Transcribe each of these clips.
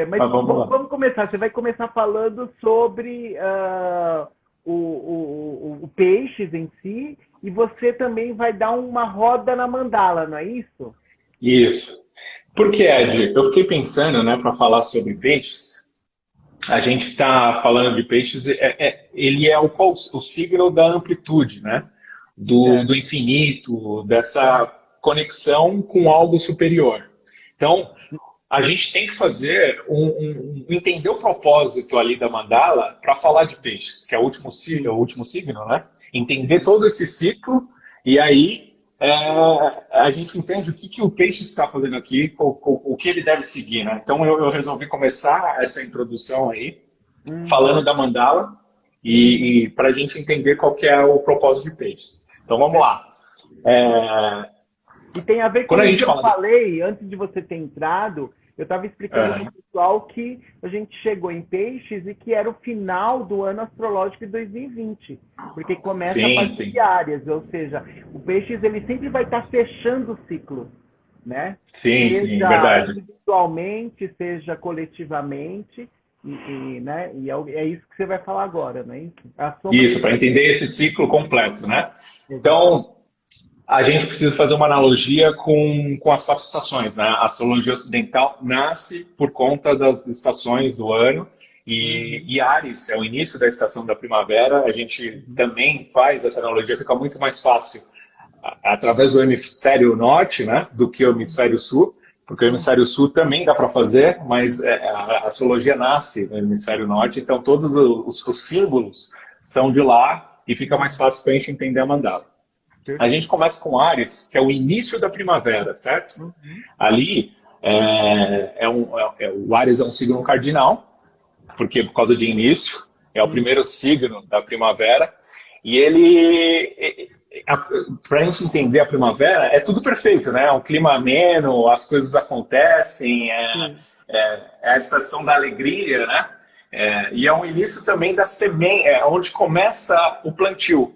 Mas vamos começar. Você vai começar falando sobre o peixes em si, e você também vai dar uma roda na mandala, não é isso? Isso. Porque, Ed, eu fiquei pensando, né, para falar sobre peixes. A gente está falando de peixes, ele é o signo da amplitude, né? Do Certo. infinito, dessa conexão com algo superior. Então, a gente tem que fazer entender o propósito ali da mandala para falar de peixes, que é o último signo, né? Entender todo esse ciclo e aí a gente entende o que o peixe está fazendo aqui, o que ele deve seguir, né? Então eu resolvi começar essa introdução aí falando Uhum. da mandala e para a gente entender qual que é o propósito de peixes. Então vamos lá. E tem a ver com Quando a o que gente eu fala falei antes de você ter entrado. Eu estava explicando para o pessoal que a gente chegou em Peixes e que era o final do ano astrológico de 2020, porque começa a sim, partir sim, de Áries, ou seja, o Peixes ele sempre vai estar fechando o ciclo, né? sim, sim, Seja verdade. individualmente, seja coletivamente, né? É isso que você vai falar agora, né? A soma Isso, de para tudo. entender esse ciclo completo, né? Exatamente. Então, a gente precisa fazer uma analogia com as quatro estações, né? A astrologia ocidental nasce por conta das estações do ano Uhum, e Áries é o início da estação da primavera. A gente uhum, também faz essa analogia, fica muito mais fácil através do hemisfério norte, né? Do que o hemisfério sul, porque o uhum. hemisfério sul também dá para fazer, mas a astrologia nasce no hemisfério norte, então todos os símbolos são de lá e fica mais fácil para a gente entender a mandala. A gente Perfeito. começa com Áries, que é o início da primavera, certo? Uhum, Ali, o Áries é um signo cardinal, porque por causa de início, é o uhum. primeiro signo da primavera, e ele, para a gente entender a primavera, é tudo perfeito, né? É um clima ameno, as coisas acontecem, Sim. é a estação da alegria, né? E é um início também da semente, onde começa o plantio,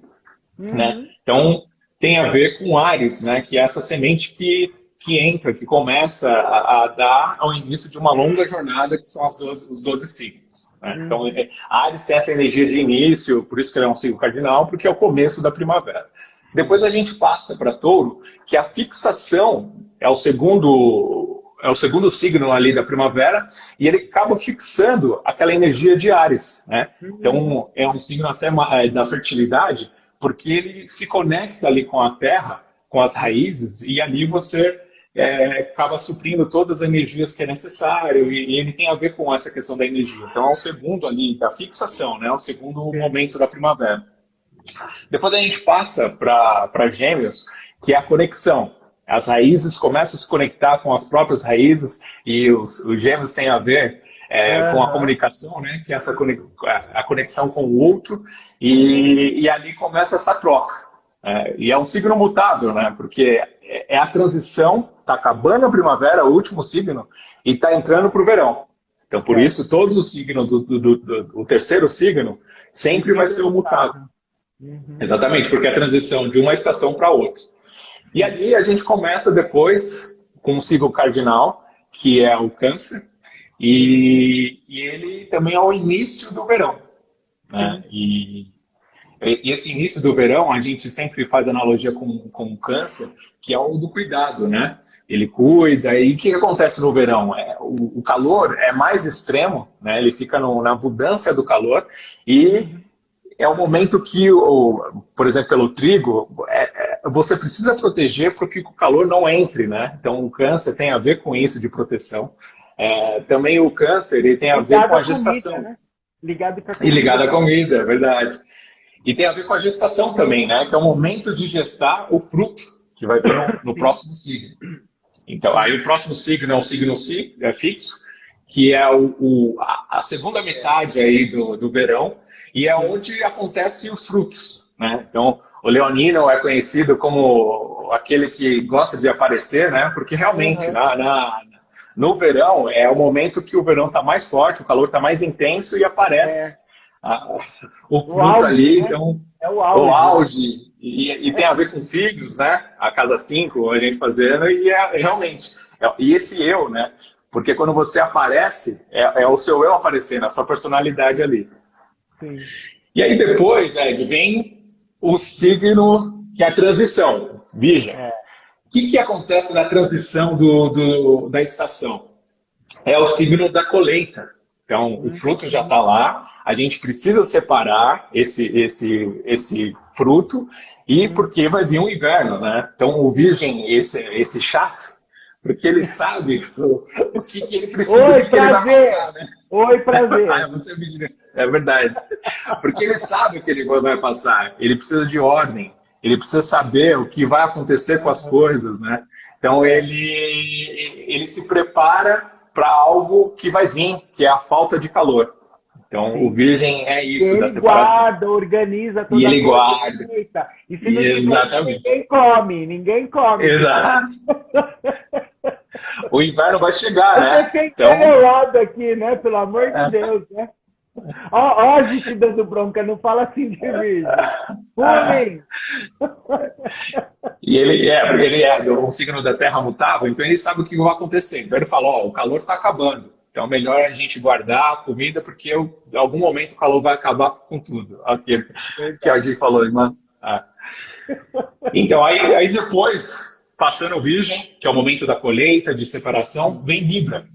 né? Uhum. Então, tem a ver com Ares, né? Que é essa semente que entra, que começa a dar ao início de uma longa jornada, que são os 12 signos. Né? Então, Uhum. Ares tem essa energia de início, por isso que ele é um signo cardinal, porque é o começo da primavera. Depois a Exato. gente passa para Touro, que a fixação é o segundo signo ali da primavera, e ele acaba fixando aquela energia de Ares, né? Uhum. Então, é um signo até da fertilidade, porque ele se conecta ali com a terra, com as raízes, e ali você acaba suprindo todas as energias que é necessário, e ele tem a ver com essa questão da energia. Então, é o segundo ali, da fixação, né? É o segundo momento da primavera. Depois a gente passa para Gêmeos, que é a conexão. As raízes começam a se conectar com as próprias raízes e os gêmeos têm a ver com a Aham. comunicação, né? Que é a conexão com o outro e ali começa essa troca. E é um signo mutável, né? Porque é a transição, está acabando a primavera, o último signo, e está entrando para o verão. Então, por Certo. isso, todos os signos do terceiro signo Ele sempre vai sempre é ser o mutável. mutável. Uhum. Exatamente, porque é a transição de uma estação para outra. E Sim. ali a gente começa depois com um signo cardinal, que é o Câncer, e ele também é o início do verão. Né? Sim. E esse início do verão, a gente sempre faz analogia com o Câncer, que é o do cuidado, né? Ele cuida, e o que acontece no verão? O calor é mais extremo, né? Ele fica na abundância do calor, e Uhum. é um momento que, por exemplo, pelo trigo, você precisa proteger para que o calor não entre, né? Então, o câncer tem a ver com isso de proteção. Também o câncer ele tem a ver com Ligado a à comida, gestação. né? Ligado para a E comida ligado à também. comida, é verdade. E tem a ver com a gestação também, né? Que é o momento de gestar o fruto que vai vir no Sim. próximo signo. Então, aí Sim. o próximo signo é um signo fixo, que é a segunda metade aí do verão, e é Sim. onde acontecem os frutos. Né? Então, o leonino é conhecido como aquele que gosta de aparecer, né? Porque realmente, Aham. no verão, é o momento que o verão está mais forte, o calor está mais intenso e aparece É ah, o o fruto auge, ali. né? Então, É o o auge, né? auge. E tem a ver com filhos, né? A casa 5, a gente fazendo, e realmente. E esse eu, né? Porque quando você aparece, é o seu eu aparecendo, a sua personalidade ali. Sim. E aí depois, Ed, vem o signo que é a transição, Virgem. O que acontece na transição da estação? É o signo da colheita. Então, o fruto já está lá, a gente precisa separar esse fruto, e porque vai vir um inverno, né? Então, o Virgem, esse chato, porque ele sabe o que ele precisa, Oi, o que ele vai passar, né? Oi, prazer. Você é verdade. Porque ele sabe o que ele vai passar, ele precisa de ordem, ele precisa saber o que vai acontecer com as coisas, né? Então, ele se prepara para algo que vai vir, que é a falta de calor. Então, sim, o Virgem é isso, da separação. Ele guarda, organiza toda e ele guarda. E se não Exatamente. tiver, ninguém come. Exato. O inverno vai chegar, né? Então... aqui, né? Pelo amor de Deus, né? Ó, a gente dando bronca, não fala assim de Virgem. Ruim. E ele é um signo da Terra mutável, então ele sabe o que vai acontecer. Então ele fala, o calor está acabando. Então é melhor a gente guardar a comida, porque em algum momento o calor vai acabar com tudo. Aquilo que a gente falou, irmã. Então, aí depois, passando o Virgem, que é o momento da colheita, de separação, vem Libra.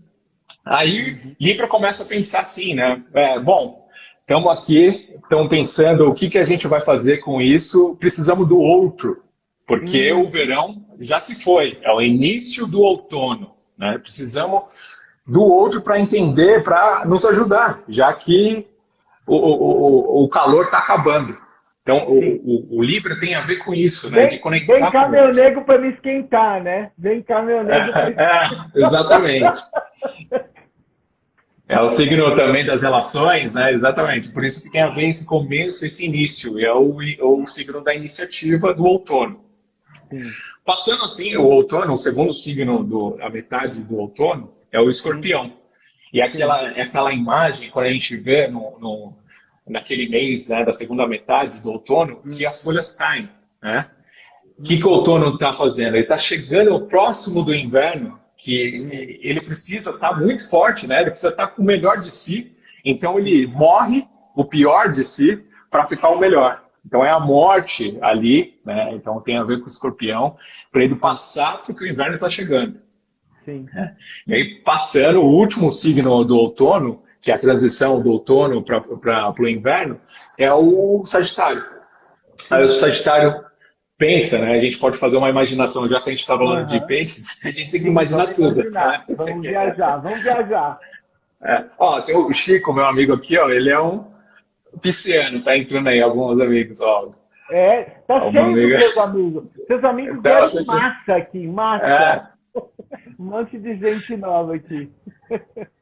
Aí Libra começa a pensar assim, né? Bom, estamos aqui, estamos pensando o que a gente vai fazer com isso, precisamos do outro, porque o verão já se foi, é o início do outono, né? Precisamos do outro para entender, para nos ajudar, já que o calor está acabando. Então, o Libra tem a ver com isso, né? De conectar. Vem cá, meu nego, para me esquentar, né? Vem cá, meu nego. Exatamente. É o signo também das relações, né? Exatamente. Por isso que tem a ver esse começo, esse início. É o signo da iniciativa do outono. Sim. Passando assim, o outono, o segundo signo, a metade do outono, é o Escorpião. E aquela imagem, quando a gente vê naquele mês, né, da segunda metade do outono, que as folhas caem, né? O que o outono está fazendo? Ele está chegando próximo do inverno, que ele precisa estar muito forte, né? Ele precisa estar com o melhor de si. Então ele morre o pior de si para ficar o melhor. Então é a morte ali, né? Então tem a ver com o Escorpião, para ele passar porque o inverno está chegando. Sim. E aí, passando o último signo do outono, que é a transição do outono para o inverno, é o Sagitário. Aí o Sagitário pensa, né? A gente pode fazer uma imaginação, já que a gente está falando de peixes, a gente tem que imaginar tudo. Né? Vamos viajar. Tem o Chico, meu amigo aqui, ele é um pisciano, tá entrando aí alguns amigos, tá cheio dos seus amigos. Seus amigos vieram massa aqui, massa. Um monte de gente nova aqui.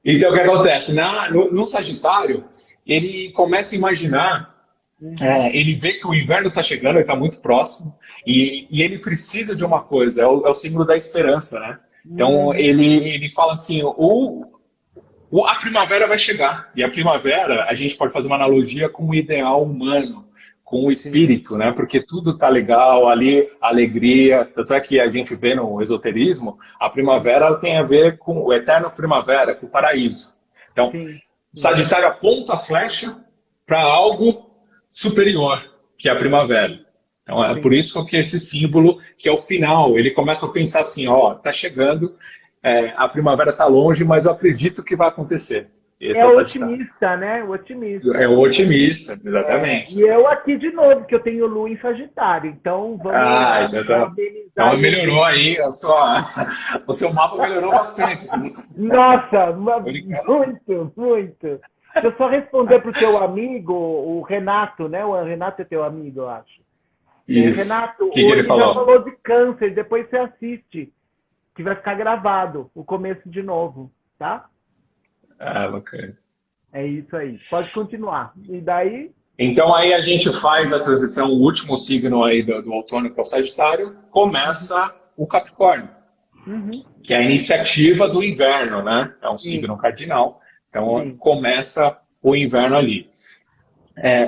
Então, o que acontece? No Sagitário, ele começa a imaginar, ele vê que o inverno está chegando, ele está muito próximo, e ele precisa de uma coisa, é o signo da esperança, né? Então, ele fala assim, a primavera vai chegar, e a primavera, a gente pode fazer uma analogia com o ideal humano, com o espírito, né? Porque tudo tá legal ali, alegria. Tanto é que a gente vê no esoterismo, a primavera ela tem a ver com o eterno primavera, com o paraíso. Então, o Sagitário aponta a flecha para algo superior, que é a primavera. Então, é por isso que esse símbolo, que é o final, ele começa a pensar assim, tá chegando, a primavera tá longe, mas eu acredito que vai acontecer. Esse é o otimista, né? O otimista. É o otimista, exatamente. E eu aqui de novo, que eu tenho Lua em Sagitário. Então, vamos então melhorou aí, o seu mapa melhorou bastante. Nossa, muito. Deixa eu só responder para o teu amigo, o Renato, né? O Renato é teu amigo, eu acho. Isso. Renato, que ele falou? Já falou de câncer, depois você assiste, que vai ficar gravado o começo de novo, tá? Bacana. É isso aí. Pode continuar. E daí? Então aí a gente faz a transição, o último signo aí do outono, que é o Sagitário, começa o Capricórnio, que é a iniciativa do inverno, né? É um signo cardinal. Então começa o inverno ali.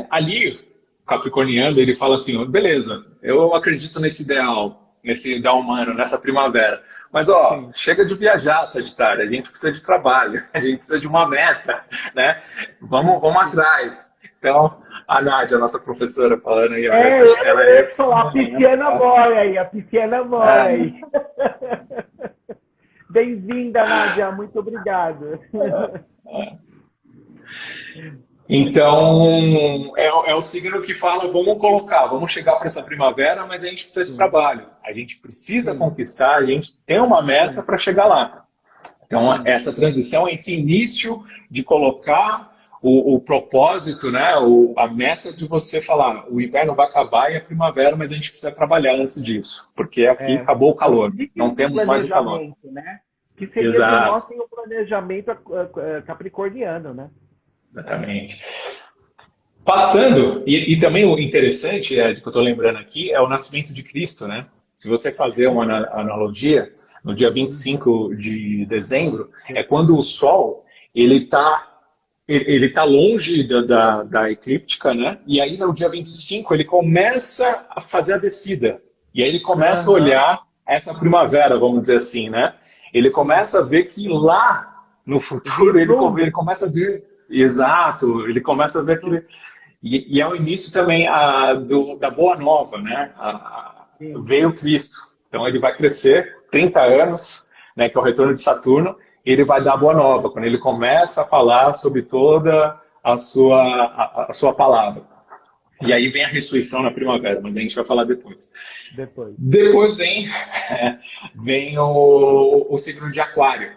Ali capricorniano, ele fala assim, beleza, eu acredito nesse ideal humano, nessa primavera. Mas, ó, Sim. chega de viajar, Sagitário, a gente precisa de trabalho, a gente precisa de uma meta, né? Vamos atrás. Então, a Nádia, nossa professora, falando aí, ó, ela é A pisciana mora aí, a pisciana mora aí. Bem-vinda, Nádia, muito obrigado. Então, é o signo que fala, vamos chegar para essa primavera, mas a gente precisa de trabalho. A gente precisa conquistar, a gente tem uma meta para chegar lá. Então, essa transição é esse início de colocar o propósito, né, a meta de você falar, o inverno vai acabar e a primavera, mas a gente precisa trabalhar antes disso, porque aqui acabou o calor, não temos mais o calor. Né? Que seria de nós sem o planejamento capricorniano, né? Exatamente. Passando, e também o interessante, Ed, que eu estou lembrando aqui, é o nascimento de Cristo, né? Se você fazer uma analogia, no dia 25 de dezembro, é quando o Sol ele tá longe da eclíptica, né? E aí no dia 25 ele começa a fazer a descida. E aí ele começa a olhar essa primavera, vamos dizer assim, né? Ele começa a ver que lá no futuro ele começa a ver. Exato, ele começa a ver aquele. E é o início também da Boa Nova, né? Veio Cristo. Então ele vai crescer 30 anos, né, que é o retorno de Saturno, e ele vai dar a Boa Nova, quando ele começa a falar sobre toda a sua palavra. E aí vem a ressurreição na primavera, mas a gente vai falar depois. Depois vem o signo de Aquário,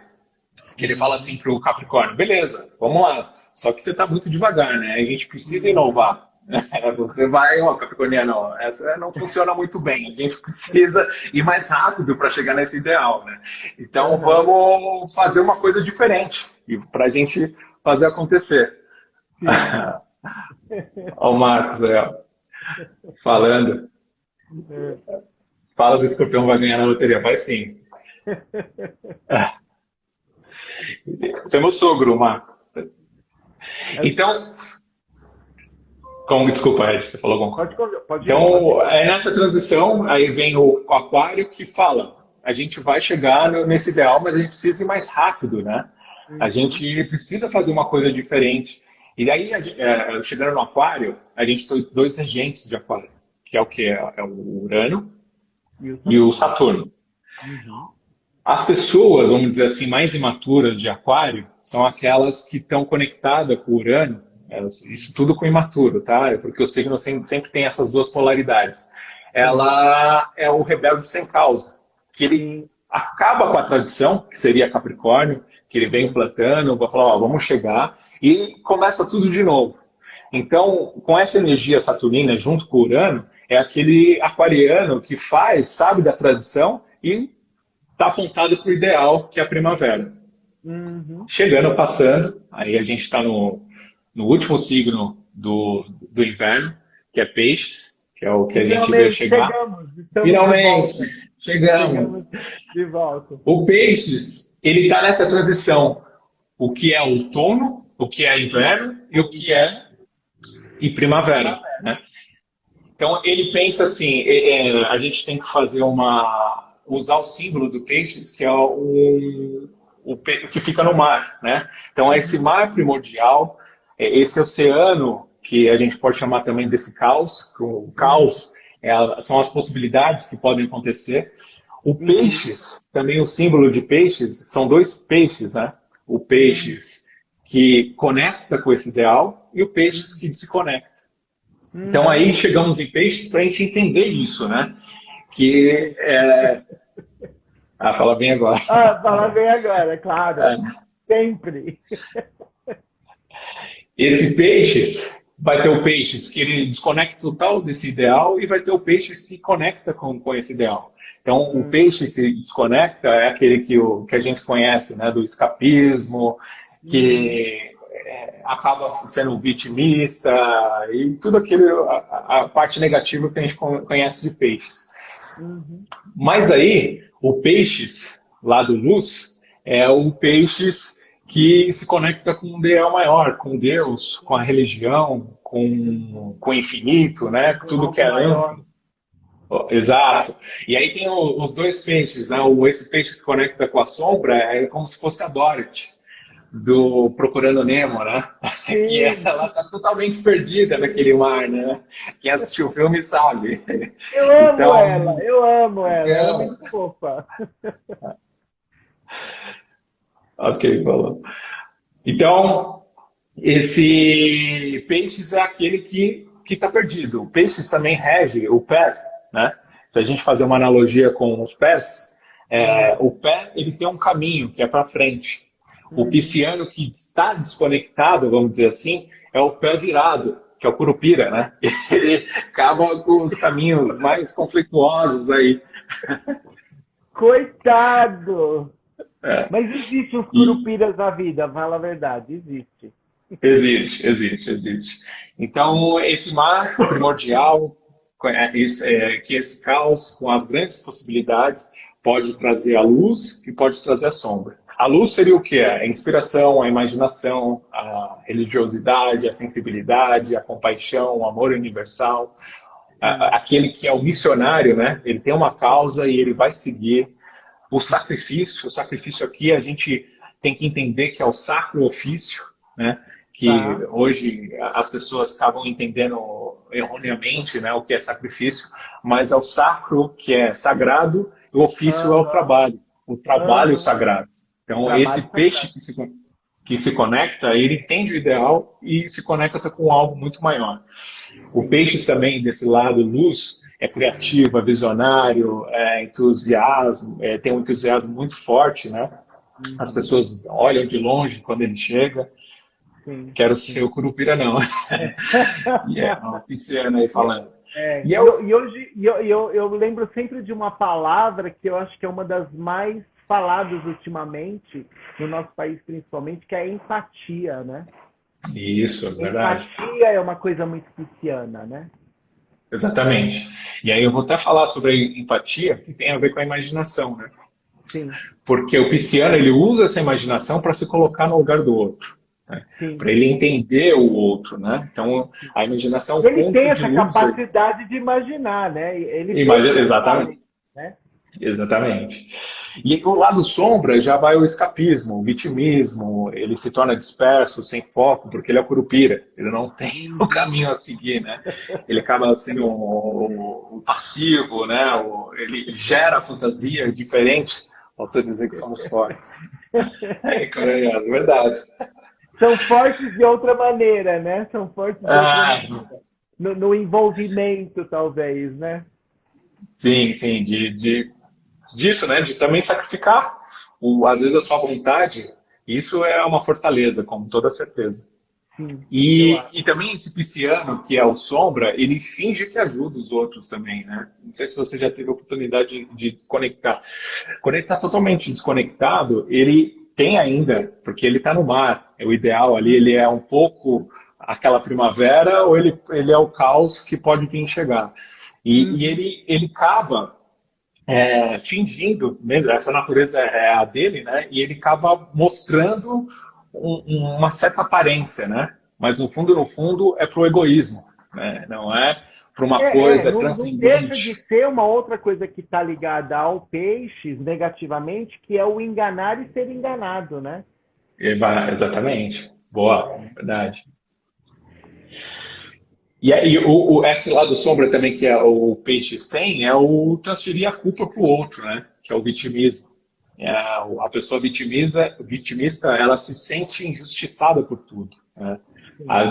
que ele fala assim para o Capricórnio, beleza, vamos lá, só que você está muito devagar, né? A gente precisa inovar. Você vai, Capricorniano, essa não funciona muito bem, a gente precisa ir mais rápido para chegar nesse ideal, né? Então vamos fazer uma coisa diferente para a gente fazer acontecer. Olha o Marcos aí, ó, falando. Fala do Escorpião vai ganhar na loteria, vai sim. Você é meu sogro, Marcos. Então, desculpa, Ed, você falou alguma coisa? Pode ir. Então, nessa transição, aí vem o Aquário que fala, a gente vai chegar nesse ideal, mas a gente precisa ir mais rápido, né? A gente precisa fazer uma coisa diferente. E aí, chegando no Aquário, a gente tem 2 regentes de Aquário, que é o quê? É o Urano e o Saturno. As pessoas, vamos dizer assim, mais imaturas de Aquário são aquelas que estão conectadas com o Urano, isso tudo com imaturo, tá? Porque o signo sempre tem essas 2 polaridades. Ela é o rebelde sem causa, que ele acaba com a tradição, que seria Capricórnio, que ele vem plantando, vai falar, ó, vamos chegar, e começa tudo de novo. Então, com essa energia saturnina junto com o Urano, é aquele aquariano que sabe da tradição e está apontado para o ideal, que é a primavera. Chegando, passando, aí a gente está no último signo do inverno, que é Peixes, que é o que a gente veio chegar. Finalmente, chegamos. De volta. O Peixes, ele está nessa transição. O que é outono, o que é inverno e o que é primavera. Né? Então, ele pensa assim, a gente tem que fazer usar o símbolo do Peixes, que é o que fica no mar, né? Então, esse mar primordial, esse oceano, que a gente pode chamar também desse caos, o caos são as possibilidades que podem acontecer. O Peixes, também o símbolo de Peixes, são 2 peixes, né? O Peixes que conecta com esse ideal e o Peixes que desconecta. Então, aí chegamos em Peixes para a gente entender isso, né? Que fala bem agora. Fala bem agora, claro. Sempre. Esse Peixes, vai ter o Peixes que ele desconecta total desse ideal e vai ter o Peixes que conecta com esse ideal. Então, o peixe que desconecta é aquele que a gente conhece, né? Do escapismo, que acaba sendo vitimista e tudo aquilo, a parte negativa que a gente conhece de Peixes. Mas aí, o Peixes, lá do Luz, é o Peixes que se conecta com um ideal maior, com Deus, com a religião, com o infinito, né? Tudo que é amplo. Exato. E aí tem os dois peixes, né? Esse peixe que conecta com a sombra é como se fosse a Dorothy do Procurando Nemo, né? Que ela tá totalmente perdida naquele mar, né? Quem assistiu o filme sabe. Eu amo ela, eu amo ela, ela é muito fofa. Ok, falou. Então, esse peixes é aquele que está perdido. O peixes também rege o pé, né? Se a gente fazer uma analogia com os pés, o pé ele tem um caminho que é para frente. O pisciano que está desconectado, vamos dizer assim, é o pé virado, que é o curupira, né? Ele acaba com os caminhos mais conflituosos aí. Coitado! Mas existe os curupiras na vida, fala a verdade, existe. Existe. Então, esse mar primordial, que esse caos com as grandes possibilidades, pode trazer a luz e pode trazer a sombra. A luz seria o quê? A inspiração, a imaginação, a religiosidade, a sensibilidade, a compaixão, o amor universal. Aquele que é o missionário, né? Ele tem uma causa e ele vai seguir. O sacrifício aqui a gente tem que entender que é o sacro ofício, né? Que hoje as pessoas acabam entendendo erroneamente, né, o que é sacrifício, mas é o sacro que é sagrado e o ofício é o trabalho sagrado. Então, esse peixe que se conecta, ele entende o ideal e se conecta com algo muito maior. O peixe também, desse lado luz, é criativo, é visionário, é entusiasmo, tem um entusiasmo muito forte, né? As pessoas olham de longe quando ele chega. Quero ser o Curupira, não. E é uma pisciana aí falando. Eu lembro sempre de uma palavra que eu acho que é uma das mais faladas ultimamente, no nosso país principalmente, que é a empatia, né? Isso, é verdade. Empatia é uma coisa muito pisciana, né? Exatamente. E aí eu vou até falar sobre a empatia, que tem a ver com a imaginação, né? Sim. Porque o pisciano, ele usa essa imaginação para se colocar no lugar do outro. Né? Para ele entender o outro, né? Então, a imaginação é um ele ponto tem de essa luz. capacidade de imaginar, né? Ele Exatamente. Né? Exatamente. E o lado sombra já vai o escapismo, o vitimismo, ele se torna disperso, sem foco, porque ele é o curupira, ele não tem o caminho a seguir, né? Ele acaba sendo um passivo, né? Ele gera fantasia diferente, falta dizer que somos fortes. É verdade. São fortes de outra maneira, né? São fortes de outra maneira. No envolvimento, talvez, né? Sim, disso, né? De também sacrificar, às vezes, a sua vontade. Isso é uma fortaleza, com toda certeza. Sim, e também esse pisciano, que é o sombra, ele finge que ajuda os outros também, né? Não sei se você já teve a oportunidade de conectar. Quando ele está totalmente desconectado, ele tem ainda, porque ele está no mar. É o ideal ali, ele é um pouco aquela primavera ou ele é o caos que pode te enxergar. E ele acaba fingindo, mesmo, essa natureza é a dele, né? E ele acaba mostrando uma certa aparência, né? Mas no fundo, é pro egoísmo, né? Não é para uma coisa transcendente. Não deixa de ser uma outra coisa que está ligada ao peixe negativamente, que é o enganar e ser enganado, né? Exatamente. Boa, verdade. E aí, esse lado sombra também que o Peixes tem é o transferir a culpa para o outro, né? Que é o vitimismo. A pessoa vitimista, ela se sente injustiçada por tudo. Né?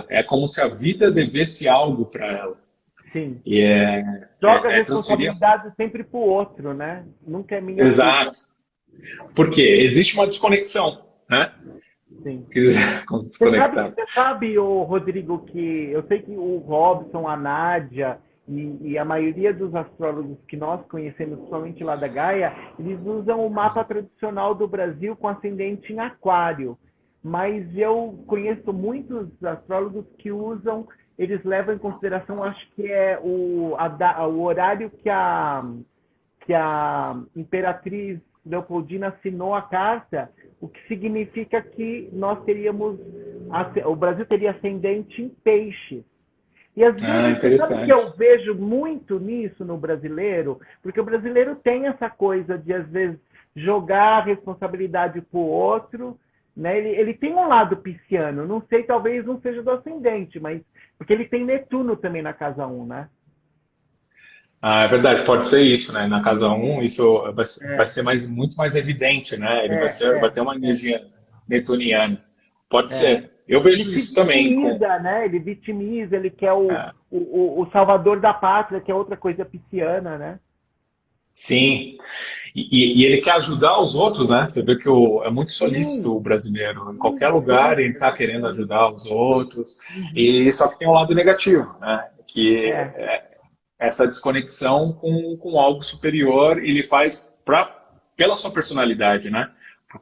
É como se a vida devesse algo para ela. Sim. E joga a responsabilidade sempre para o outro, né? Nunca é minha Exato. Culpa. Porque existe uma desconexão, né? Sim. Você sabe, Rodrigo, que eu sei que o Robson, a Nádia e a maioria dos astrólogos que nós conhecemos, principalmente lá da Gaia, eles usam o mapa tradicional do Brasil com ascendente em Aquário. Mas eu conheço muitos astrólogos que usam, eles levam em consideração, acho que é o horário que a Imperatriz Leopoldina assinou a carta, o que significa que nós teríamos, o Brasil teria ascendente em peixe. E às vezes, sabe que interessante. eu vejo muito nisso no brasileiro? Porque o brasileiro tem essa coisa de, às vezes, jogar a responsabilidade para o outro, né? Ele tem um lado pisciano, não sei, talvez não seja do ascendente, mas porque ele tem Netuno também na casa um, né? Ah, é verdade, pode ser isso, né? Na casa um isso vai É, ser muito mais evidente, né? Ele é, vai é, ter uma é, energia netuniana. Pode é. ser. Eu Ele vejo se isso também vitimiza, né? Ele vitimiza, ele quer é, o salvador da pátria, que é outra coisa pisciana, né? sim. E ele quer ajudar os outros, né? Você vê que é muito solícito Sim, o brasileiro. Em qualquer sim, lugar sim. ele está querendo ajudar os outros. Uhum. E só que tem um lado negativo, né? Que É. essa desconexão com algo superior ele faz pela sua personalidade, né?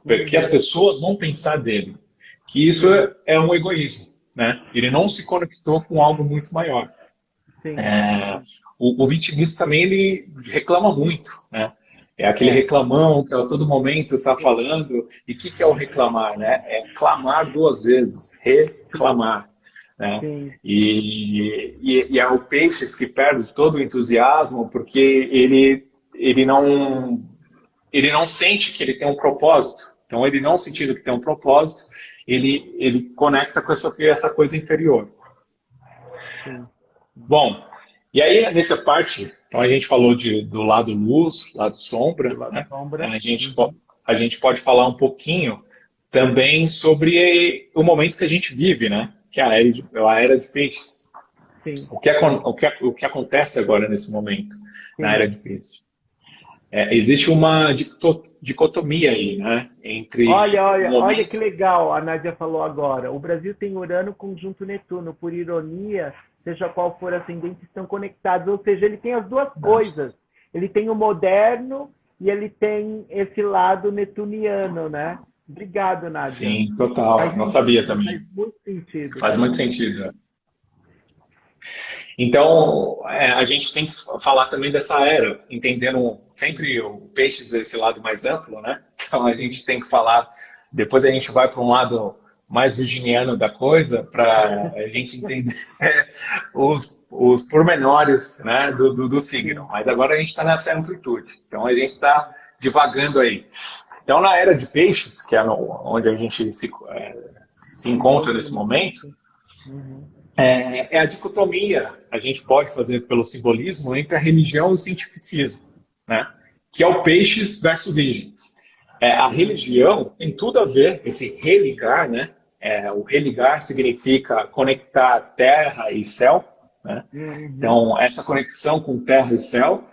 Porque as Uhum. pessoas vão pensar dele. Que isso Sim, é um egoísmo, né? Ele não se conectou com algo muito maior. sim. O vitimista também ele reclama muito, né? É aquele É. reclamão que a todo momento está falando. E o que é o reclamar, né? É clamar duas vezes, Sim, reclamar, né? sim. E é o Peixes que perde todo o entusiasmo porque ele não sente que ele tem um propósito. Então, ele não sentindo que tem um propósito, ele conecta com essa coisa inferior. Sim. Bom, e aí nessa parte, então a gente falou do lado luz, lado Do sombra, lado né? sombra. A gente, Uhum. a gente pode falar um pouquinho também sobre o momento que a gente vive, né? Que é a era de peixes. Sim, O que acontece agora nesse momento, na sim. era de peixes? Existe uma dicotomia aí, né? Entre o Olha que momento. legal a Nádia falou agora. O Brasil tem Urano conjunto Netuno. Por ironia, seja qual for ascendente, estão conectados. Ou seja, ele tem as duas coisas. Ele tem o moderno e ele tem esse lado netuniano, né? Obrigado, Nádia. Sim, total. Faz Não sabia sentido, faz também. muito sentido. Faz muito sentido. Né? Então, a gente tem que falar também dessa era, entendendo sempre o peixes esse lado mais amplo, né? Então a Sim. gente tem que falar, depois a gente vai para um lado mais virginiano da coisa, para a gente entender os pormenores, né, do signo. Sim. Mas agora a gente está nessa amplitude, então a gente está divagando aí. Então, na era de peixes, que é onde a gente se Se encontra encontra nesse no momento, momento. Uhum. é a dicotomia, a gente pode fazer pelo simbolismo, entre a religião e o cientificismo, né? Que é o peixes versus virgens. A religião tem tudo a ver, esse religar, né? O religar significa conectar terra e céu, né? Uhum. Então, essa conexão com terra e céu,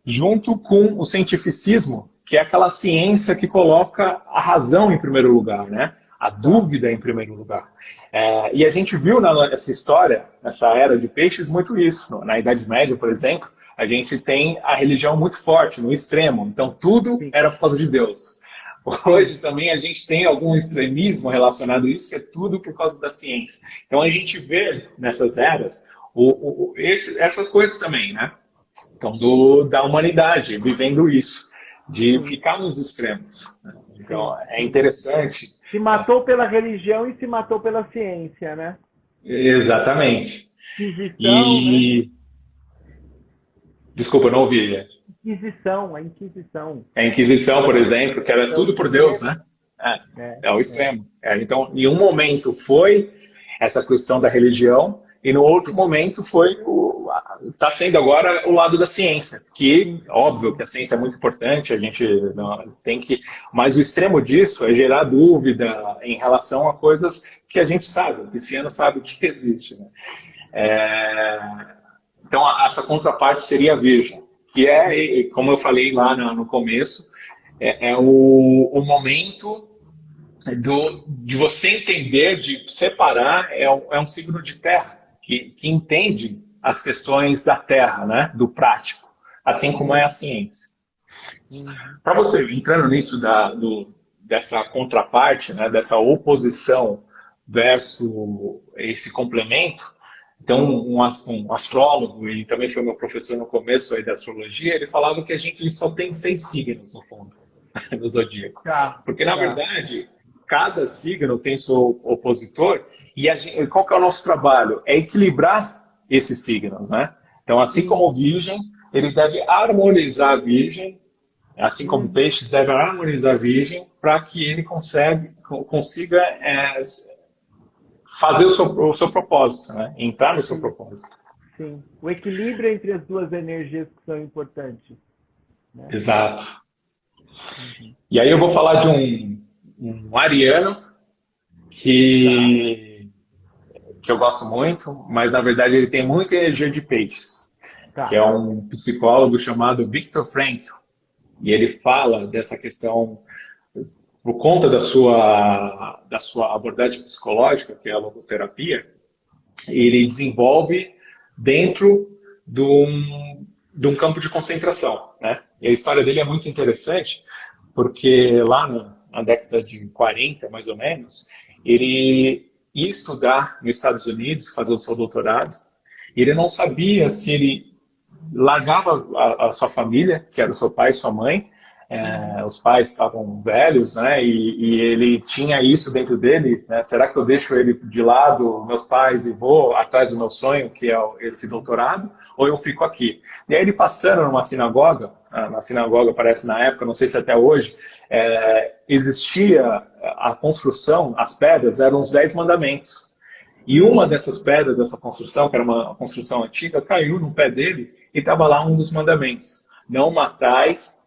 junto com o cientificismo, que é aquela ciência que coloca a razão em primeiro lugar, né? A Tá. dúvida em primeiro lugar. E a gente viu nessa história, nessa era de peixes, muito isso. Na Idade Média, por exemplo, a gente tem a religião muito forte, no extremo. Então, tudo Sim, era por causa de Deus. sim. Hoje também a gente tem algum extremismo relacionado a isso, que é tudo por causa da ciência. Então, a gente vê nessas eras essas coisas também, né? Então, da humanidade vivendo isso, de Sim, ficar nos extremos. Né? Então, sim, é sim. interessante. Se matou pela religião e se matou pela ciência, né? Exatamente. Inquisição, né? E, desculpa, não ouvi. Inquisição, a Inquisição. A Inquisição, por exemplo, que era É o tudo por Deus, extremo. né? É o É. extremo. Então, em um momento foi essa questão da religião, e no outro momento foi está sendo agora o lado da ciência, que Sim, óbvio que a ciência é muito importante, a gente não, tem que, mas o extremo disso é gerar dúvida em relação a coisas que a gente sabe, o pisciano sabe que existe, né? Então essa contraparte seria a Virgem, que como eu falei lá no começo, o momento de você entender, de separar, é um signo de terra, que entende as questões da terra, né, do prático, assim como é sim. a ciência. Uhum. Para você, entrando nisso dessa contraparte, né, dessa oposição versus esse complemento, então um astrólogo, e também foi meu professor no começo aí da astrologia, ele falava que a gente só tem 6 signos, no fundo, no zodíaco. Tá, Porque, na tá. verdade, cada signo tem seu opositor, e qual que é o nosso trabalho? É equilibrar esses signos, né? Então, assim como Virgem, ele deve harmonizar a Virgem, assim como Peixes deve harmonizar a Virgem, para que ele consiga fazer o seu propósito, né? Entrar no seu Sim, propósito. sim. O equilíbrio entre as duas energias que são importantes, né? Exato. Uhum. E aí eu vou falar de um ariano Tá, que eu gosto muito, mas na verdade ele tem muita energia de peixes, que tá. é um psicólogo chamado Viktor Frankl. E ele fala dessa questão por conta da sua abordagem psicológica, que é a logoterapia. Ele desenvolve dentro de um campo de concentração, né? E a história dele é muito interessante, porque lá na década de 40, mais ou menos, ele ia estudar nos Estados Unidos, fazer o seu doutorado, e ele não sabia se ele largava a sua família, que era o seu pai e sua mãe, os pais estavam velhos, né? E ele tinha isso dentro dele, né? Será que eu deixo ele de lado, meus pais, e vou atrás do meu sonho, que é esse doutorado, ou eu fico aqui? E aí ele passando numa sinagoga, na sinagoga parece na época, não sei se até hoje, existia a construção, as pedras eram os 10 mandamentos. E uma dessas pedras dessa construção, que era uma construção antiga, caiu no pé dele e estava lá um dos mandamentos: não matais,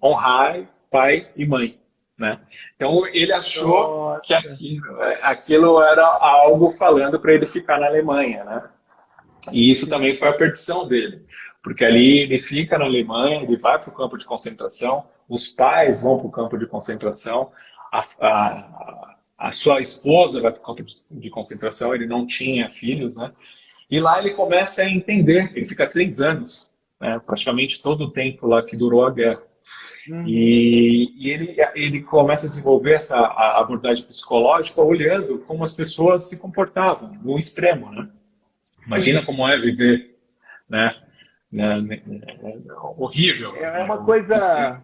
honrar pai e mãe, né? Então ele achou que Nossa. aquilo era algo falando para ele ficar na Alemanha, né? E isso Sim. também foi a perdição dele, porque ali ele fica na Alemanha, ele vai para o campo de concentração, os pais vão para o campo de concentração, a sua esposa vai para o campo de concentração, ele não tinha filhos, né? E lá ele começa a entender, ele fica 3 anos, né? Praticamente todo o tempo lá que durou a guerra. Uhum. E ele começa a desenvolver essa abordagem psicológica olhando como as pessoas se comportavam, no extremo, né? Imagina Sim. como é viver, né? Horrível, É né? uma coisa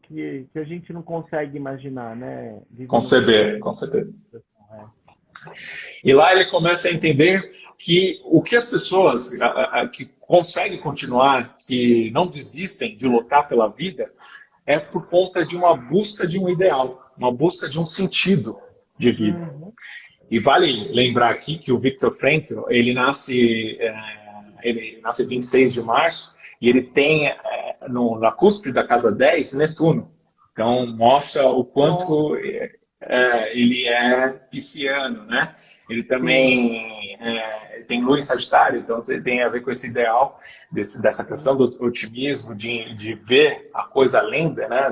que a gente não consegue imaginar, né? Viver numa Conceber, com certeza. situação. E lá ele começa a entender que o que as pessoas que conseguem continuar, que não desistem de lutar pela vida, é por conta de uma busca de um ideal, uma busca de um sentido de vida. Uhum. E vale lembrar aqui que o Viktor Frankl, ele nasce 26 de março e ele tem na cúspide da casa 10 Netuno. Então mostra o quanto Nossa, ele é pisciano, né? Ele sim, também tem lua em Sagitário, então tem a ver com esse ideal, dessa sim, questão do otimismo, de ver a coisa além, né?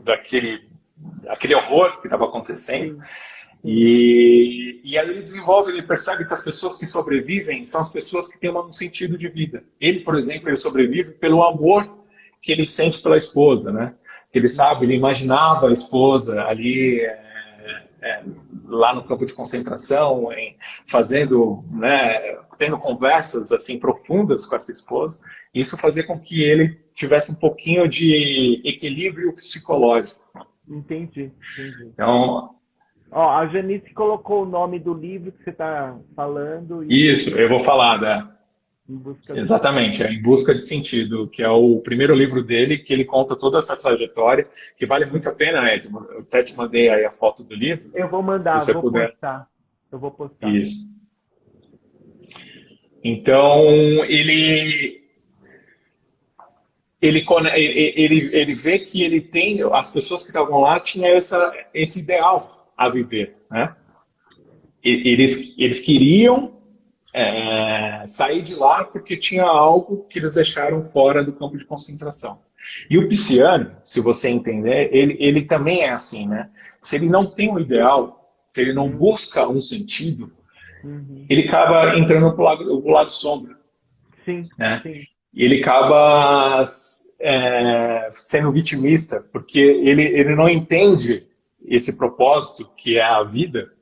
Daquele horror que estava acontecendo. sim, sim. E aí ele desenvolve, ele percebe que as pessoas que sobrevivem são as pessoas que têm um sentido de vida. Ele, por exemplo, ele sobrevive pelo amor que ele sente pela esposa, né? Ele sabe, ele imaginava a esposa ali lá no campo de concentração, fazendo, né, tendo conversas assim profundas com essa esposa. Isso fazia com que ele tivesse um pouquinho de equilíbrio psicológico. Entendi, entendi. Então, Ó, a Janice colocou o nome do livro que você está falando isso, eu vou falar, né? em busca do Exatamente, sentido. é Em Busca de Sentido, que é o primeiro livro dele, que ele conta toda essa trajetória, que vale muito a pena, Ed. Eu até te mandei aí a foto do livro, Eu vou se mandar, você vou puder. postar. Eu vou postar. Isso. Então, ele vê que ele tem, as pessoas que estavam lá tinham esse ideal a viver, né? Eles queriam sair de lá porque tinha algo que eles deixaram fora do campo de concentração. E o pisciano, se você entender, ele também é assim, né? Se ele não tem um ideal, se ele não Uhum, busca um sentido, uhum. ele acaba entrando pro lado sombra, Sim, né? sim. E ele acaba sendo vitimista, porque ele não entende esse propósito que é a vida,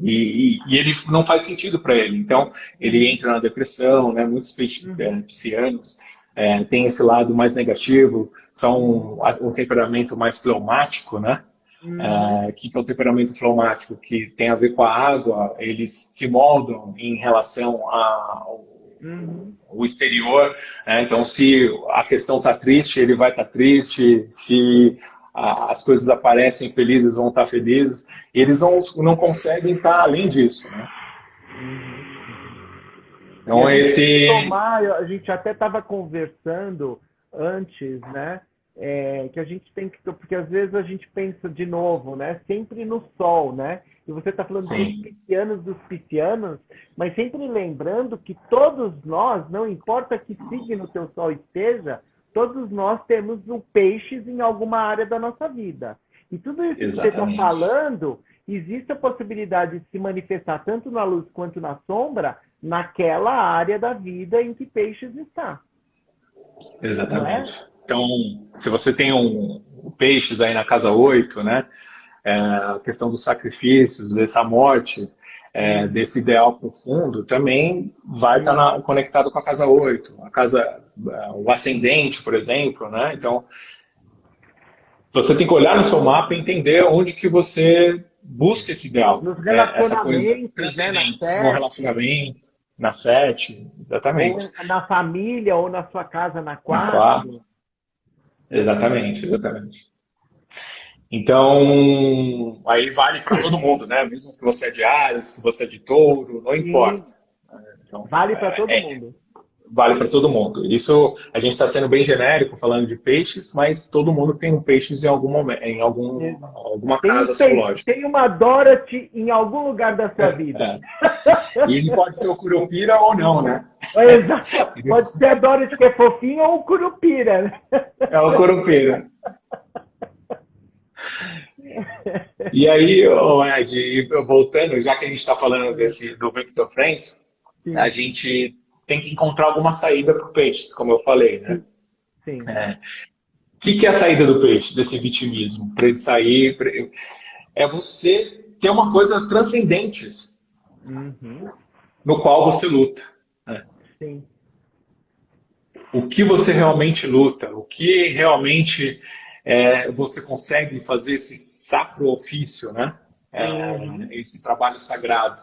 e ele não faz sentido para ele. Então, ele Uhum, entra na depressão, né? Muitos uhum. piscianos têm esse lado mais negativo, são um temperamento mais fleumático, né? que é o temperamento fleumático, que tem a ver com a água, eles se moldam em relação ao o exterior, né? Então, se a questão está triste, ele vai estar triste. Se as coisas aparecem felizes, vão estar felizes. Eles não conseguem estar além disso, né? Então, a gente até estava conversando antes, né? Que a gente tem que... Porque às vezes a gente pensa de novo, né? Sempre no sol, né? E você está falando dos piscianos, mas sempre lembrando que todos nós, não importa que signo o teu sol esteja, todos nós temos o peixes em alguma área da nossa vida. E tudo isso que você está falando, existe a possibilidade de se manifestar tanto na luz quanto na sombra, naquela área da vida em que peixes está. Exatamente. Então, se você tem peixes aí na casa 8, né? A questão dos sacrifícios, dessa morte, desse ideal profundo, também vai estar conectado com a casa 8, o ascendente, por exemplo, né? Então, você tem que olhar no seu mapa e entender onde que você busca esse ideal. Nos relacionamentos, essa coisa transcendente, no relacionamento, na 7, exatamente. Ou na família, ou na sua casa, na 4. Exatamente. Então, aí vale para todo mundo, né? Mesmo que você é de Áries, que você é de Touro, não importa. Então, vale para todo mundo. Vale para todo mundo. Isso, a gente está sendo bem genérico falando de peixes, mas todo mundo tem um peixes em algum momento, alguma casa astrológica. Tem uma Dorothy em algum lugar da sua vida. E ele pode ser o Curupira ou não, né? Exato. Pode ser a Dorothy que é fofinha ou o Curupira, né? É o Curupira. E aí, Ed, voltando, já que a gente está falando do Viktor Frankl, a gente tem que encontrar alguma saída para o peixe, como eu falei, né? Sim. O que é a saída do peixe, desse vitimismo? Para ele sair, é você ter uma coisa transcendente no qual você luta. Né? Sim. O que você realmente luta, o que realmente você consegue fazer esse sacro ofício, né? Esse trabalho sagrado.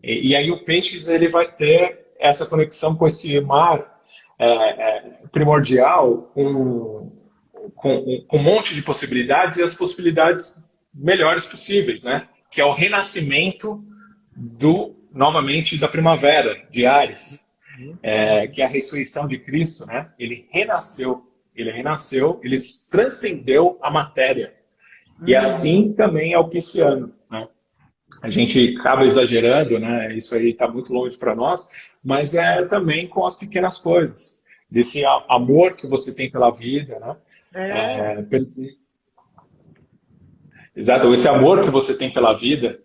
E aí o peixe ele vai ter essa conexão com esse mar primordial, com um monte de possibilidades e as possibilidades melhores possíveis, né? Que é o renascimento novamente da primavera, de Áries, que é a ressurreição de Cristo, né? Ele renasceu, ele transcendeu a matéria. E assim também é o pisciano, né? A gente acaba exagerando, né? Isso aí está muito longe para nós, mas é também com as pequenas coisas, desse amor que você tem pela vida, né? Exato, esse amor que você tem pela vida.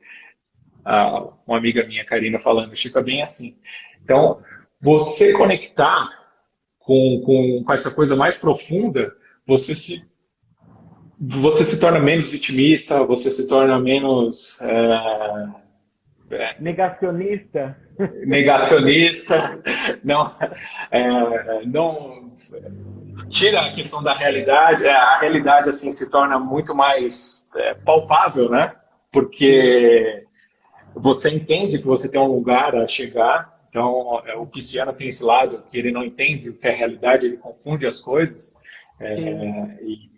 Uma amiga minha, Karina, falando, Chico, é bem assim. Então, você conectar com essa coisa mais profunda, você se torna menos vitimista, você se torna menos... negacionista. Não tira a questão da realidade. A realidade assim se torna muito mais palpável, né? Porque você entende que você tem um lugar a chegar. Então, o pisciano tem esse lado que ele não entende o que é realidade, ele confunde as coisas. E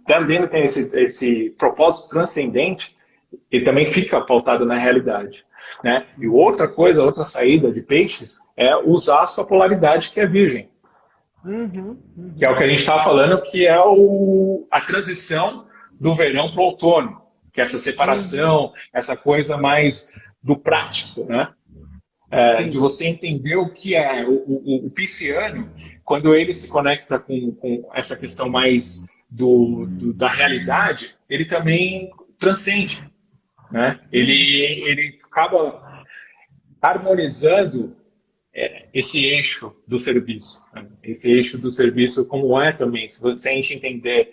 também tem esse propósito transcendente, ele também fica pautado na realidade. Né? E outra saída de peixes é usar a sua polaridade, que é virgem. Que é o que a gente estava falando, que é a transição do verão para o outono. Que é essa separação, essa coisa mais do prático, né? De você entender o que é o pisciano, quando ele se conecta com essa questão mais da realidade, ele também transcende. Né? Ele acaba harmonizando esse eixo do serviço. Né? Esse eixo do serviço, como é também, se a gente entender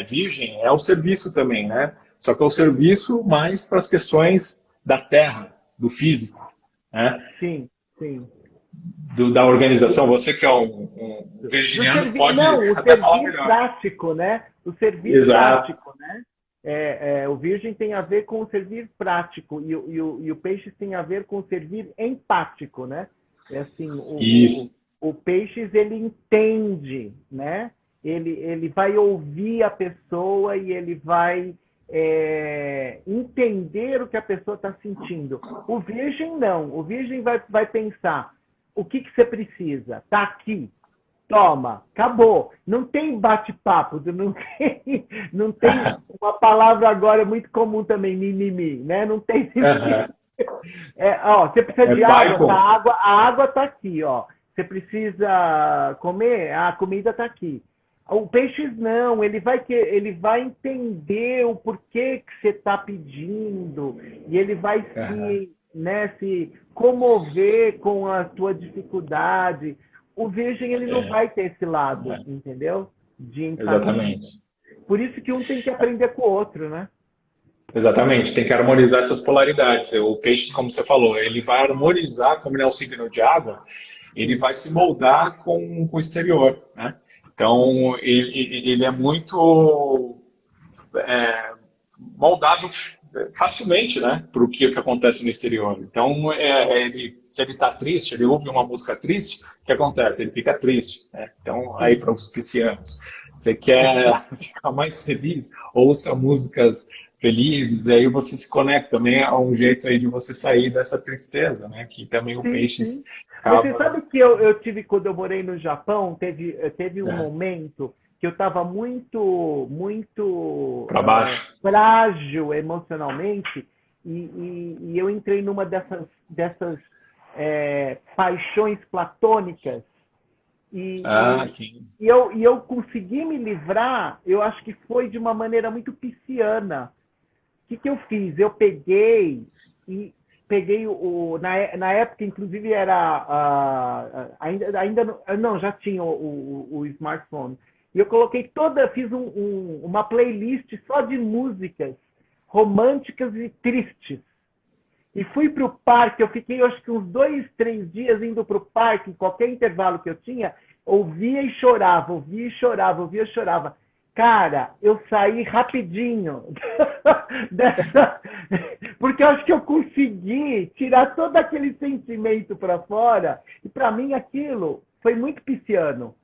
virgem, é o serviço também, né? Só que é o serviço mais para as questões da terra, do físico. Né? Sim. Da organização. Você que é um virginiano pode até falar melhor. Prático, né? O serviço prático, né? O virgem tem a ver com o servir prático e o peixes tem a ver com o servir empático, né? É assim, o peixes ele entende, né? Ele vai ouvir a pessoa e ele vai entender o que a pessoa está sentindo. O virgem não. O virgem vai pensar, o que você precisa? Está aqui. Toma, acabou. Não tem bate-papo, não tem uma palavra agora muito comum também, mimimi, né? Não tem você precisa de água, a água está aqui, ó. Você precisa comer, a comida está aqui. O peixe não, ele vai entender o porquê que você está pedindo e ele vai se comover com a tua dificuldade. O virgem ele não vai ter esse lado, entendeu? De empatia. Exatamente. Por isso que um tem que aprender com o outro, né? Exatamente, tem que harmonizar essas polaridades. O peixe, como você falou, ele vai harmonizar, como ele é um signo de água, ele vai se moldar com o exterior, né? Então, ele é muito moldável facilmente, né, para o que acontece no exterior. Então, se ele está triste, ele ouve uma música triste, o que acontece? Ele fica triste, né? Então, aí para os piscianos, você quer ficar mais feliz, ouça músicas felizes, e aí você se conecta também a um jeito aí de você sair dessa tristeza, né, que também o peixes acaba... Você sabe que eu tive, quando eu morei no Japão, teve um momento que eu estava muito frágil emocionalmente e eu entrei numa dessas paixões platônicas e eu consegui me livrar, eu acho que foi de uma maneira muito pisciana. O que eu fiz? Eu peguei na época, inclusive, era já tinha o smartphone. E eu coloquei fiz uma playlist só de músicas românticas e tristes. E fui para o parque, eu fiquei acho que uns 2, 3 dias indo para o parque, em qualquer intervalo que eu tinha, ouvia e chorava, ouvia e chorava, ouvia e chorava. Cara, eu saí rapidinho porque eu acho que eu consegui tirar todo aquele sentimento para fora. E para mim aquilo foi muito pisciano,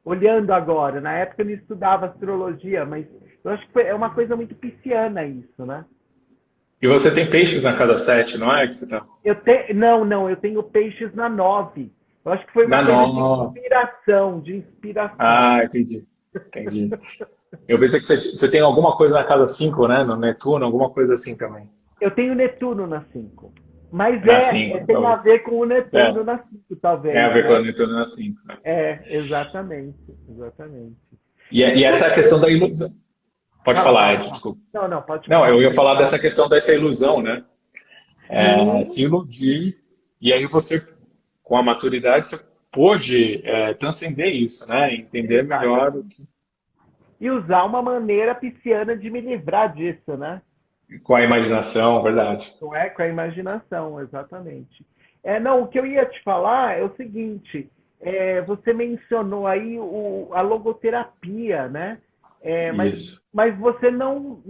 olhando agora. Na época eu não estudava astrologia, mas eu acho que é uma coisa muito pisciana isso, né? E você tem peixes na casa 7, não é? Que você tá... Não, eu tenho peixes na 9. Eu acho que foi uma coisa de inspiração. Ah, entendi. Eu pensei que você tem alguma coisa na casa 5, né? No Netuno, alguma coisa assim também. Eu tenho Netuno na 5. Mas tem a ver com o Netuno na 5, talvez. Tem a ver com o Netuno na 5. Né? Exatamente. E essa questão da ilusão. Pode falar, Ed, desculpa. Não, pode falar. Não, eu ia falar dessa questão dessa ilusão, né? Se iludir, e aí você, com a maturidade, você pôde transcender isso, né? Entender melhor o que... E usar uma maneira pisciana de me livrar disso, né? Com a imaginação, verdade. Com a imaginação, exatamente. O que eu ia te falar é o seguinte, você mencionou aí a logoterapia, né? Mas você não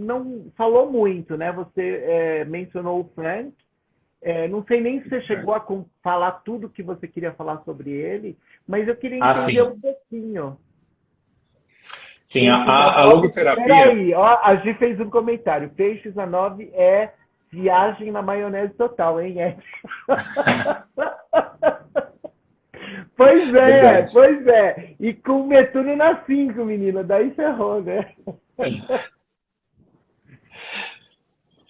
falou muito, né? Você mencionou o Frank, não sei nem se você chegou a falar tudo que você queria falar sobre ele, mas eu queria entender um pouquinho. Sim, a logoterapia... Peraí, a Gi fez um comentário. Peixes a 9 é viagem na maionese total, hein, Ed? Pois é. E com Netuno na 5, menina. Daí ferrou, né?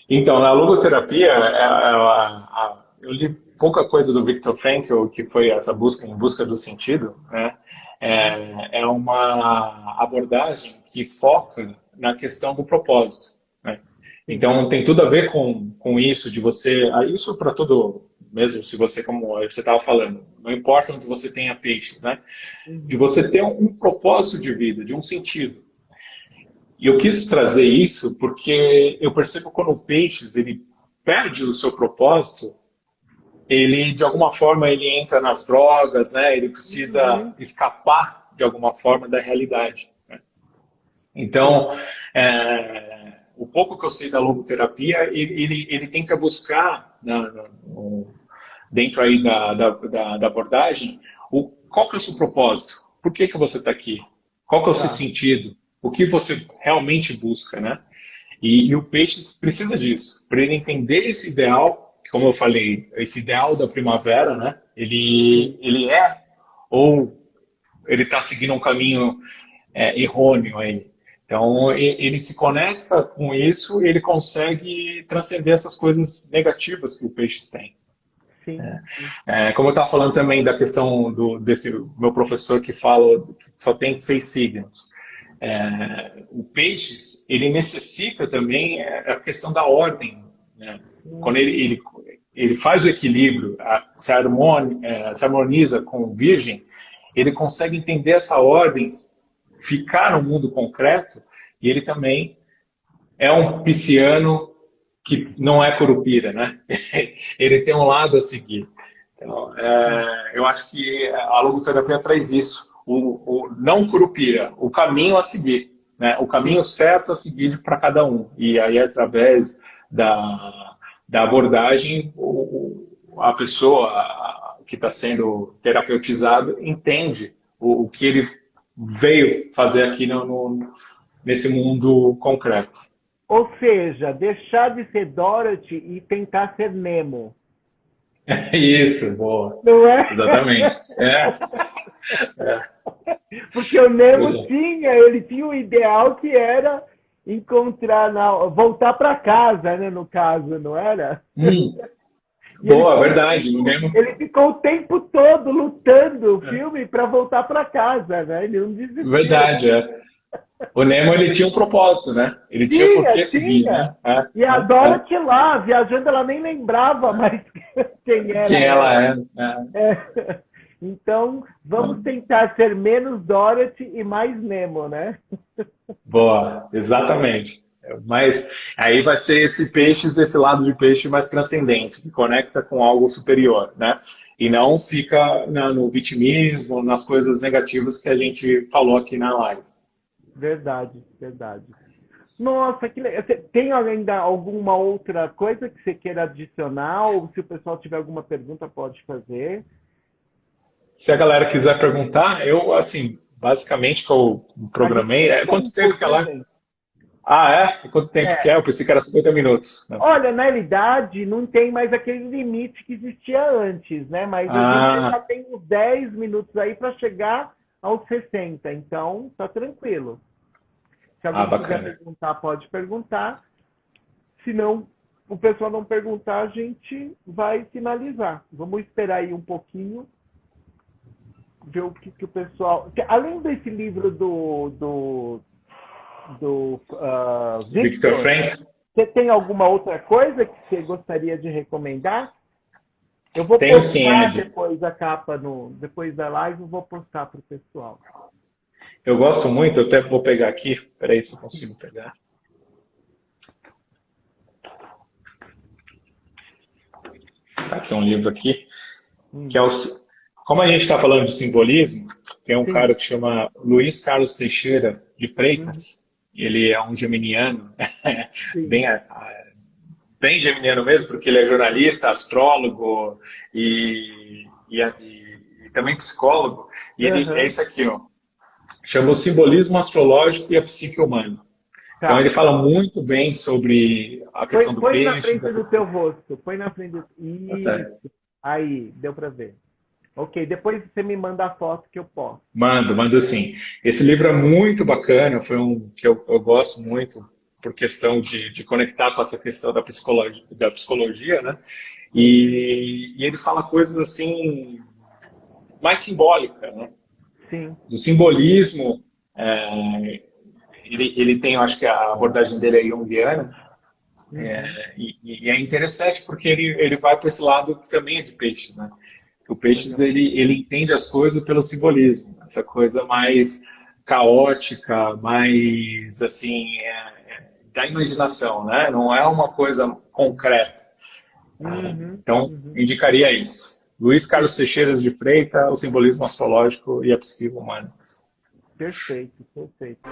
Então, na logoterapia, eu li pouca coisa do Viktor Frankl, que foi essa busca em busca do sentido, né? É uma abordagem que foca na questão do propósito, né? Então, tem tudo a ver com isso, de você... Isso para todo... Mesmo se você, como você estava falando, não importa onde você tenha peixes, né? De você ter um propósito de vida, de um sentido. E eu quis trazer isso porque eu percebo quando o peixes ele perde o seu propósito, ele, de alguma forma, ele entra nas drogas, né? Ele precisa escapar, de alguma forma, da realidade. Né? Então, o pouco que eu sei da logoterapia, ele tenta buscar, dentro aí da abordagem, qual que é o seu propósito? Por que que você está aqui? Qual que é o seu Tá. sentido? O que você realmente busca, né? E o Peixes precisa disso, para ele entender esse ideal, como eu falei, esse ideal da primavera, né? Ele é, ou ele está seguindo um caminho errôneo aí. Então, ele se conecta com isso e ele consegue transcender essas coisas negativas que o Peixes tem. Sim. Como eu estava falando também da questão desse meu professor que fala que só tem 6 signos. O Peixes, ele necessita também a questão da ordem, né? Quando ele faz o equilíbrio, se harmoniza com o Virgem, ele consegue entender essa ordem, ficar no mundo concreto, e ele também é um pisciano que não é curupira, né? Ele tem um lado a seguir. Então, eu acho que a logoterapia traz isso. Não curupira, o caminho a seguir, né? O caminho certo a seguir para cada um. E aí, através da abordagem, a pessoa que está sendo terapeutizada entende o que ele veio fazer aqui nesse mundo concreto. Ou seja, deixar de ser Dorothy e tentar ser Nemo. Isso, boa. Não é? Exatamente. Porque o Nemo ele tinha um ideal que era voltar para casa, né, no caso, não era? Boa, verdade. Ele ficou o tempo todo lutando o filme para voltar para casa, né? Ele não desistiu. Verdade, O Nemo, ele tinha um propósito, né? Ele tinha por que seguir, né? E a Dorothy lá, viajando, ela nem lembrava mais quem ela é. Então, vamos tentar ser menos Dorothy e mais Nemo, né? Boa, exatamente. Mas aí vai ser esse lado de peixe mais transcendente, que conecta com algo superior, né? E não fica no vitimismo, nas coisas negativas que a gente falou aqui na live. Verdade, verdade. Nossa, que legal. Tem ainda alguma outra coisa que você queira adicionar? Ou se o pessoal tiver alguma pergunta, pode fazer. Se a galera quiser perguntar, eu, assim, basicamente que eu programei, quanto tempo que ela... Quanto tempo que é? Eu pensei que era 50 minutos. Olha, na realidade, não tem mais aquele limite que existia antes, né? Mas a gente já tem uns 10 minutos aí para chegar aos 60, então tá tranquilo. Se alguém quiser perguntar, pode perguntar. Se não, o pessoal não perguntar, a gente vai finalizar. Vamos esperar aí um pouquinho, ver o que o pessoal... Além desse livro do Viktor Frankl, você tem alguma outra coisa que você gostaria de recomendar? Eu vou Tenho, sim, postar Ed. depois a capa, depois da live, eu vou postar para o pessoal. Eu gosto muito, eu até vou pegar aqui. Peraí se eu consigo pegar. Tá aqui um livro aqui, que é como a gente está falando de simbolismo, tem um cara que chama Luiz Carlos Teixeira de Freitas, ele é um geminiano, bem geminiano mesmo, porque ele é jornalista, astrólogo e também psicólogo, e ele é isso aqui, ó, chama o simbolismo astrológico e a psique humana. Tá. Então ele fala muito bem sobre a questão do peixe. Põe na frente do teu rosto, põe na frente do... Isso. Aí, deu para ver. Ok, depois você me manda a foto que eu posto. Mando sim. Esse livro é muito bacana, foi um que eu gosto muito por questão de conectar com essa questão da psicologia, né? E ele fala coisas assim mais simbólicas, né? Sim. Do simbolismo, ele tem, eu acho que a abordagem dele é junguiana, e é interessante porque ele vai para esse lado que também é de peixes, né? O Peixes, ele entende as coisas pelo simbolismo, essa coisa mais caótica, mais, assim, da imaginação, né? Não é uma coisa concreta. Então, indicaria isso. Luiz Carlos Teixeira de Freitas, o simbolismo astrológico e a psique humana. Perfeito, perfeito.